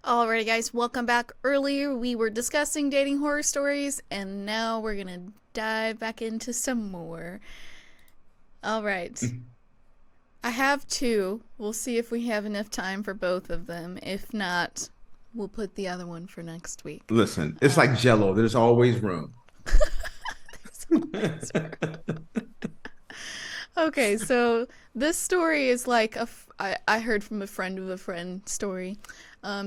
Alrighty, guys, welcome back. Earlier, we were discussing dating horror stories, and now we're gonna dive back into some more. Alright, I have two. We'll see if we have enough time for both of them. If not, we'll put the other one for next week. Listen, it's like Jello. There's always room. Okay, so this story is like I heard from a friend of a friend story.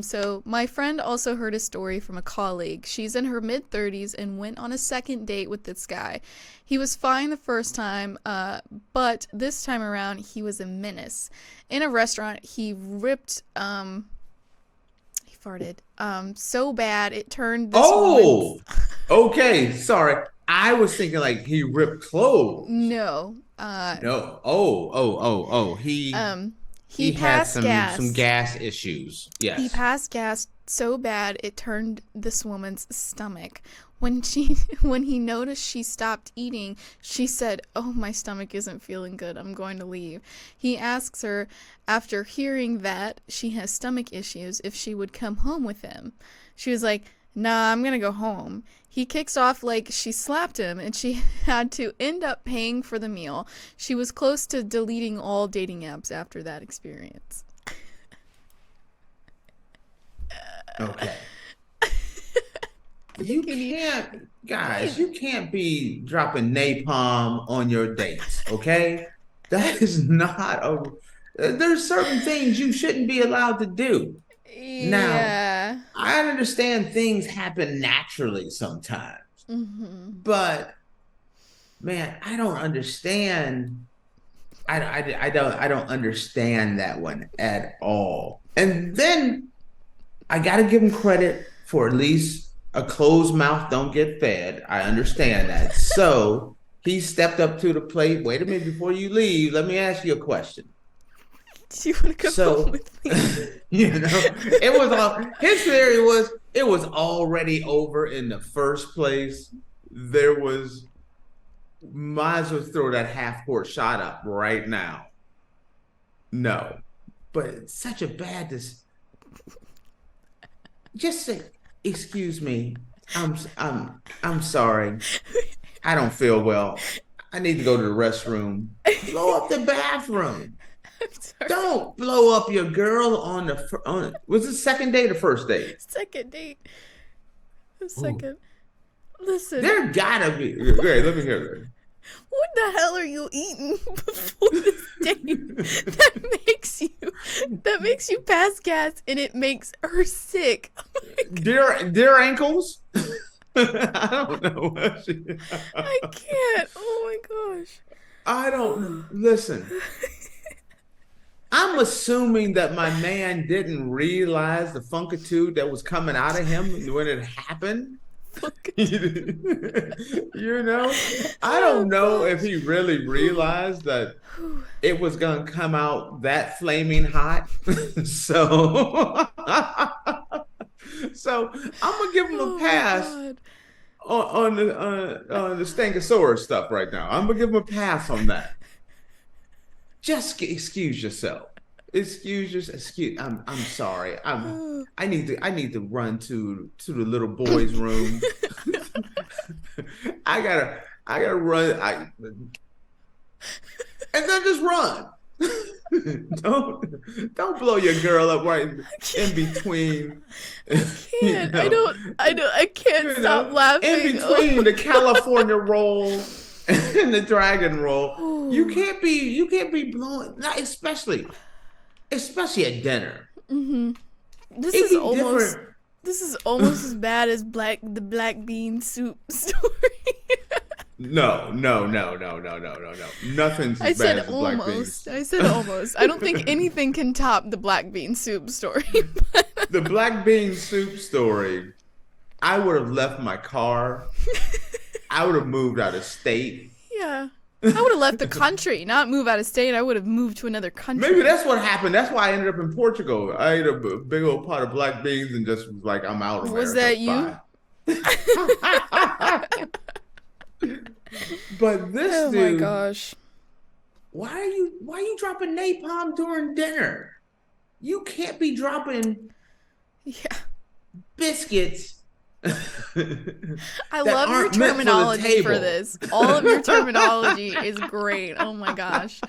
So my friend also heard a story from a colleague. She's in her mid-30s and went on a second date with this guy. He was fine the first time, but this time around he was a menace. In a restaurant, he farted so bad it turned this Oh, woman's okay. Sorry. I was thinking like he ripped clothes. no. No. Oh. He He had passed some gas. gas issues. He Yes. passed gas so bad it turned this woman's stomach. When he noticed she stopped eating, she said, "Oh, my stomach isn't feeling good. I'm going to leave." He asks her, after hearing that she has stomach issues, if she would come home with him. She was like, "Nah, I'm gonna go home." He kicks off like she slapped him and she had to end up paying for the meal. She was close to deleting all dating apps after that experience. Okay. You can't, guys, you can't be dropping napalm on your dates, okay? That is not a, there's certain things you shouldn't be allowed to do. Now, Yeah. I understand things happen naturally sometimes, Mm-hmm. but man, I don't understand. I don't understand that one at all. And then I got to give him credit for at least a closed mouth don't get fed. I understand that. So he stepped up to the plate. Wait a minute before you leave. Let me ask you a question. Do you want to come home So, with me? it was all his theory was it was already over in the first place. There was might as well throw that half court shot up right now. No, but it's such a bad just say, excuse me. I'm sorry. I don't feel well. I need to go to the restroom. Blow up the bathroom. I'm sorry. Don't blow up your girl on was it second date or first date? Second date. A Ooh. second. Listen, There gotta be. Great, let me hear what the hell are you eating before this date that makes you pass gas and it makes her sick? Oh my it. God. Deer ankles? I don't know. I can't. Oh my gosh. I don't know. Listen, I'm assuming that my man didn't realize the funkitude that was coming out of him when it happened. Fuck. You know, I Oh don't know if gosh. he really realized that it was gonna come out that flaming hot. So, so I'm gonna give him a Oh my pass God. on the Stankosaurus stuff right now. I'm gonna give him a pass on that. Just excuse yourself. Excuse. I'm sorry. Oh. I need to run to the little boy's room. I gotta run. And then just run. don't blow your girl up right in between. You Can't. know, I can't stop in laughing. between the California roll and the dragon roll. You Oh. can't be blowing, not especially at dinner. Mm-hmm. This It'd is be almost different. this is almost as bad as the black bean soup story. No. Nothing's I as bad said as the black almost. beans. I said almost. I don't think anything can top the black bean soup story. The black bean soup story, I would have left my car. I would have moved out of state. Yeah. I would have left the country, not move out of state. I would have moved to another Maybe country. that's what happened. That's why I ended up in Portugal. I ate a big old pot of black beans and just was like, I'm out, Was America. that you? Bye. But this Oh my dude, gosh. why are you dropping napalm during dinner? You can't be dropping Yeah. Biscuits I that love your aren't meant for the terminology for table. this. All of your terminology is great. Oh my gosh.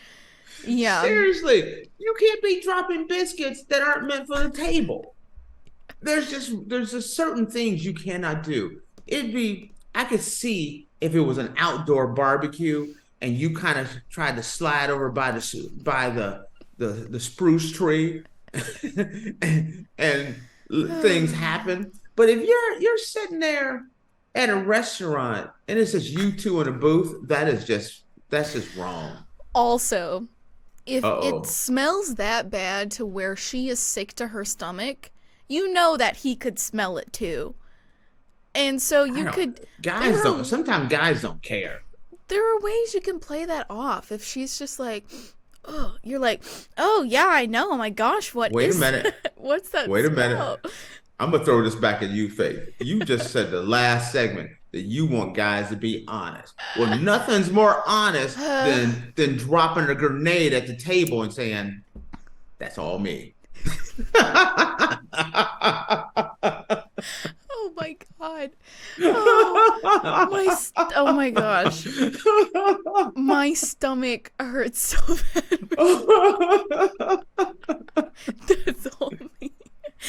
Yeah. Seriously, you can't be dropping biscuits that aren't meant for the table. There's just certain things you cannot do. I could see if it was an outdoor barbecue and you kind of tried to slide over by the spruce tree and things happen. But if you're sitting there at a restaurant and it's just you two in a booth, that's just wrong. Also, if it Uh-oh. smells that bad to where she is sick to her stomach, you know that he could smell it too. And so I you don't could guys don't sometimes guys don't care. there are ways you can play that off. If she's just like, oh, you're like, oh yeah, I know. Oh my gosh, Wait a minute. what's that Wait a smell? minute. I'm gonna throw this back at you, Faith. You just said the last segment that you want guys to be honest. Well, nothing's more honest than dropping a grenade at the table and saying, "That's all me." Oh my god. Oh my gosh. My stomach hurts so bad. That's all me.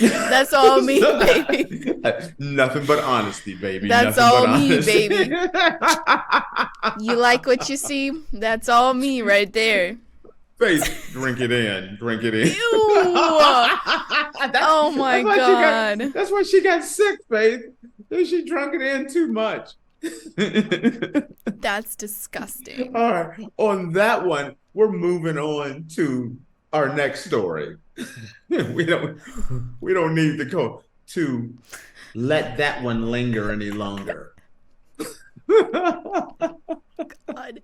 That's all me, baby. Nothing but honesty, baby. That's Nothing all but me, honesty. baby. You like what you see? That's all me right there. Faith, drink it in. Drink it in. Ew. Oh my god. That's why she got sick, Faith. She drunk it in too much. That's disgusting. All right. On that one, we're moving on to our next story. we don't need to go to let that one linger any longer. God.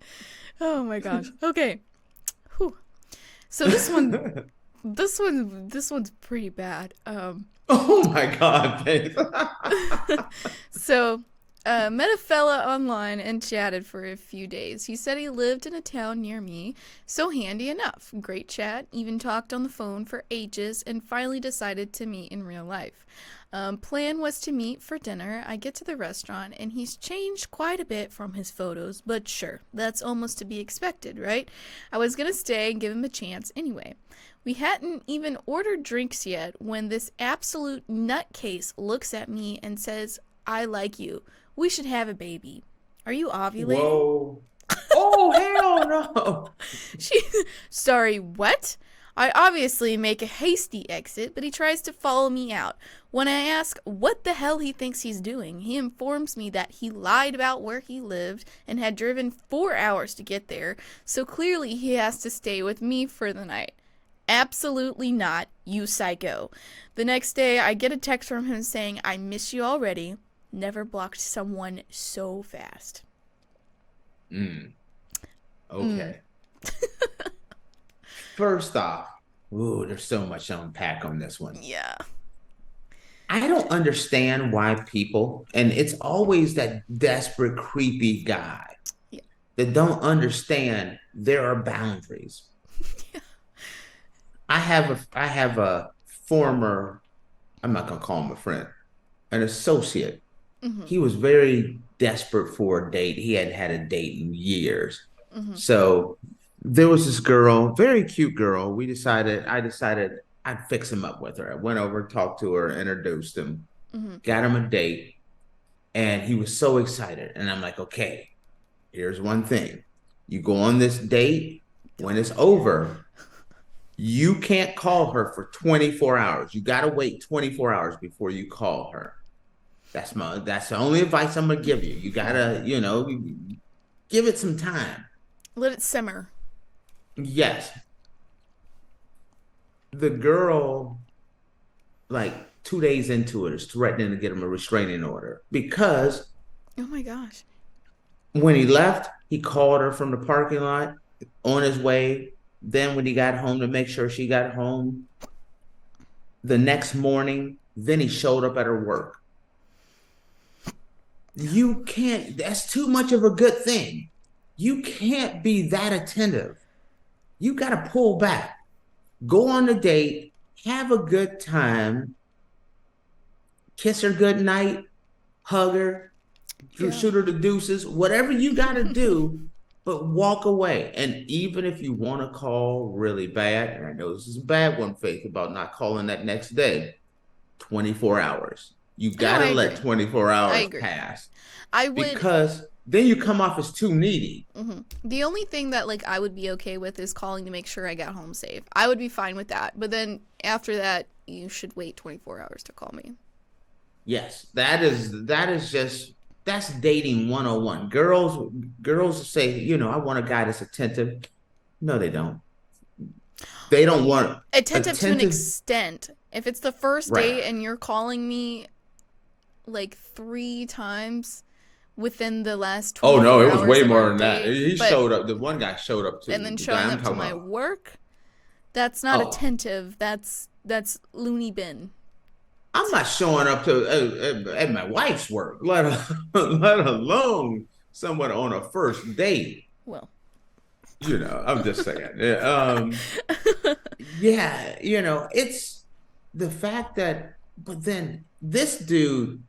Oh my gosh. Okay. Whew. So this one's pretty bad. Oh my God, Faith. So, met a fella online and chatted for a few days. He said he lived in a town near me, so handy enough. Great chat, even talked on the phone for ages, and finally decided to meet in real life. Plan was to meet for dinner. I get to the restaurant, and he's changed quite a bit from his photos, but sure, that's almost to be expected, right? I was gonna stay and give him a chance anyway. We hadn't even ordered drinks yet when this absolute nutcase looks at me and says, I like you. We should have a baby. Are you ovulating? Whoa. Oh, hell no. Sorry, what? I obviously make a hasty exit, but he tries to follow me out. When I ask what the hell he thinks he's doing, he informs me that he lied about where he lived and had driven 4 hours to get there, so clearly he has to stay with me for the night. Absolutely not, you psycho. The next day, I get a text from him saying, I miss you already. Never blocked someone so fast. Okay. First off, there's so much to unpack on this one. Yeah. I don't understand why people, and it's always that desperate, creepy guy that don't understand there are boundaries. Yeah. I have a former, I'm not gonna call him a friend, an associate. Mm-hmm. He was very desperate for a date. He hadn't had a date in years. Mm-hmm. So there was this girl, very cute girl. I decided I'd fix him up with her. I went over, talked to her, introduced him, got him a date, and he was so excited. And I'm like, okay, here's one thing. You go on this date, when it's over, you can't call her for 24 hours. You got to wait 24 hours before you call her. That's the only advice I'm going to give you. You got to, give it some time. Let it simmer. Yes. The girl, like 2 days into it, is threatening to get him a restraining order because oh my gosh. When he left, he called her from the parking lot on his way. Then when he got home to make sure she got home, the next morning, then he showed up at her work. You can't, that's too much of a good thing. You can't be that attentive. You got to pull back. Go on a date, have a good time, kiss her good night, hug her, Yeah. shoot her the deuces, whatever you got to do, but walk away. And even if you want to call really bad, and I know this is a bad one, Faith, about not calling that next day, 24 hours. You No, got I to let agree. 24 I hours agree. pass I would. because then you come off as too needy. The only thing that like I would be okay with is calling to make sure I got home safe. I would be fine with that. But then after that, you should wait 24 hours to call me. Yes, that is just that's dating 101. Girls say, I want a guy that's attentive. No, they don't. They don't want Attentive to an attentive. extent. If it's the first Right. date and you're calling me like 3 times within the last Oh 24 no, it was hours way of more our than that. date, He but showed up. The one guy showed up too. and then The showing guy I'm up to talking my about. work, that's not Oh, attentive. That's loony bin. I'm not showing up to at my wife's work, let alone someone on a first date. Well, I'm just saying. Yeah, yeah, it's the fact that, but then this dude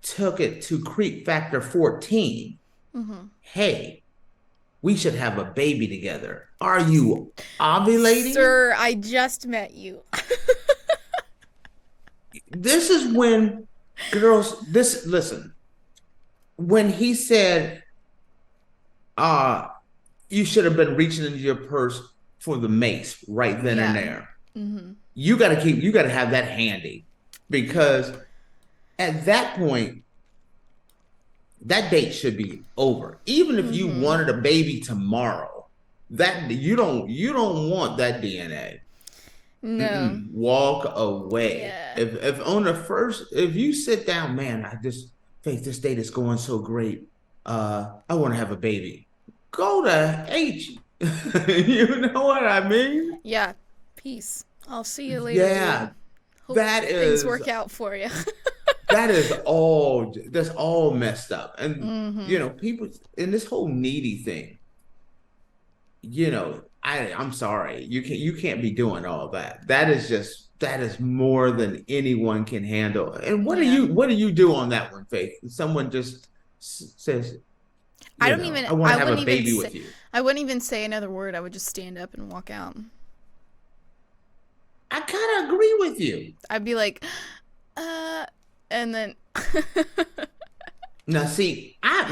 took it to creep factor 14. Hey, we should have a baby together. Are you ovulating? sir, I just met you. This is when listen, when he said, you should have been reaching into your purse for the mace right then and Yeah. there. You got to have that handy, because at that point, that date should be over. Even if you wanted a baby tomorrow, that you don't want that DNA. No. Walk away. Yeah. If you sit down, man, Faith, this date is going so great. I want to have a baby. Go to H. You know what I mean? Yeah. Peace. I'll see you later. Yeah, Dude. Hope that is things work out for you. that's all messed up. And people in this whole needy thing, I'm sorry. You can't be doing all that. That is more than anyone can handle. And what do you do on that one, Faith? Someone just says, I don't even. I want to have wouldn't a baby even with you. I wouldn't even say another word. I would just stand up and walk out. I kind of agree with you. I'd be like, and then. Now, see, at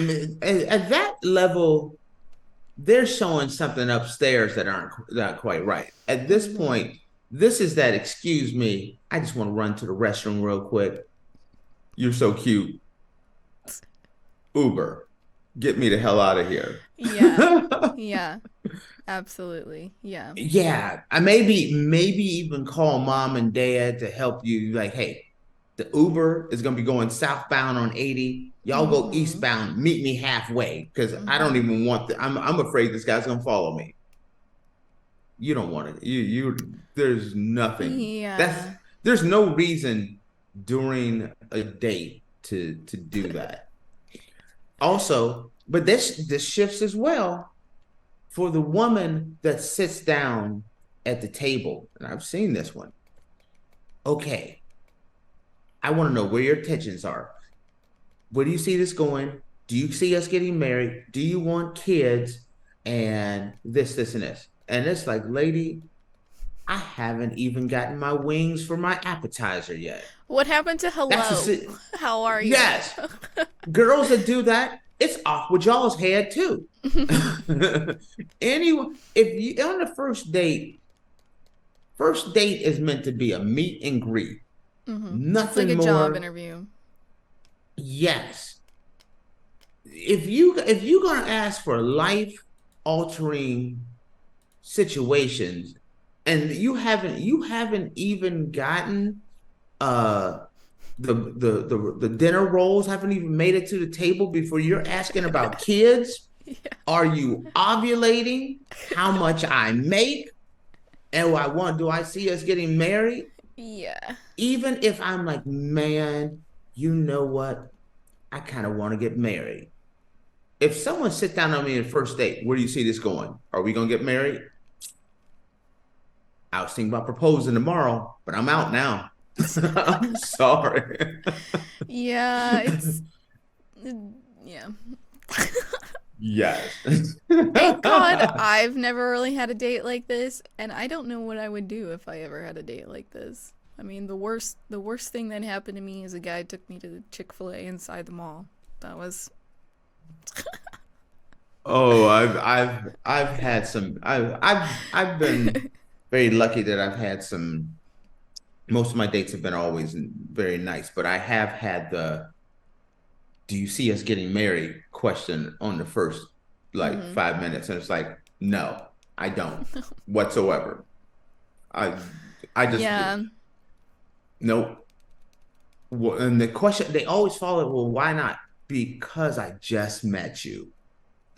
that level, they're showing something upstairs that aren't not quite right. At this point, this is that, excuse me, I just want to run to the restroom real quick. You're so cute. Uber, get me the hell out of here. Yeah. Yeah. Absolutely. Yeah. Yeah, I maybe even call mom and dad to help you. Like, hey, the Uber is gonna be going southbound on 80. Y'all go eastbound. Meet me halfway, because I don't even want. I'm afraid this guy's gonna follow me. You don't want it. There's nothing. Yeah. There's no reason during a date to do that. Also, but this shifts as well for the woman that sits down at the table, and I've seen this one. Okay, I want to know where your intentions are. Where do you see this going? Do you see us getting married? Do you want kids? And this, and this. And it's like, lady, I haven't even gotten my wings for my appetizer yet. What happened to hello? How are you? Yes. Girls that do that, it's off with y'all's head too. Anyway, if you on the first date is meant to be a meet and greet. Nothing it's like a more. job interview. Yes. If you're gonna ask for life altering situations, and you haven't even gotten the dinner rolls haven't even made it to the table before you're asking about kids. Yeah. Are you ovulating? How much I make? And do I see us getting married? Yeah. Even if I'm like, man, you know what? I kind of want to get married. If someone sits down on me in first date, where do you see this going? Are we going to get married? I was thinking about proposing tomorrow, but I'm out now. I'm sorry. Yeah, it's yeah. Yes. Thank God I've never really had a date like this, and I don't know what I would do if I ever had a date like this. I mean, the worst thing that happened to me is a guy took me to the Chick-fil-A inside the mall. That was Oh, I've had some. I've been very lucky that I've had some. Most of my dates have been always very nice, but I have had the "Do you see us getting married?" question on the first like 5 minutes, and it's like, no, I don't whatsoever. I I just yeah. nope. And the question they always follow, well, why not? Because I just met you.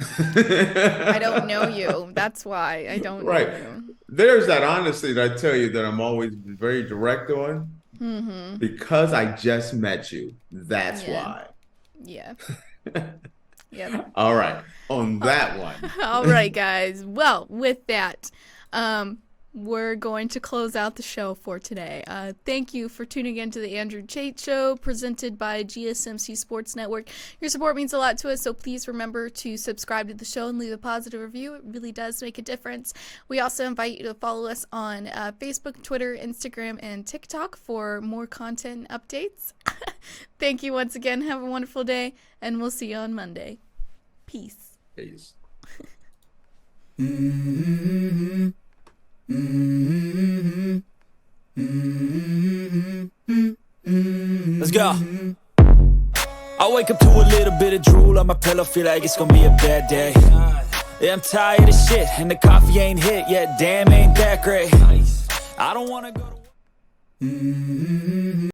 I don't know you. That's why I don't know Right. you. There's that honesty that I tell you that I'm always very direct on. Mm-hmm. Because I just met you. That's Yeah. why. Yeah. Yep. All right. On that one. All right, guys. Well, with that, we're going to close out the show for today. Thank you for tuning in to the Andrew Tate Show, presented by GSMC Sports Network. Your support means a lot to us, so please remember to subscribe to the show and leave a positive review. It really does make a difference. We also invite you to follow us on Facebook, Twitter, Instagram, and TikTok for more content and updates. Thank you once again. Have a wonderful day, and we'll see you on Monday. Peace. Peace. Let's go. I wake up to a little bit of drool on my pillow, feel like it's gonna be a bad day. Yeah, I'm tired of shit, and the coffee ain't hit yet. Damn, ain't that great. I don't wanna go to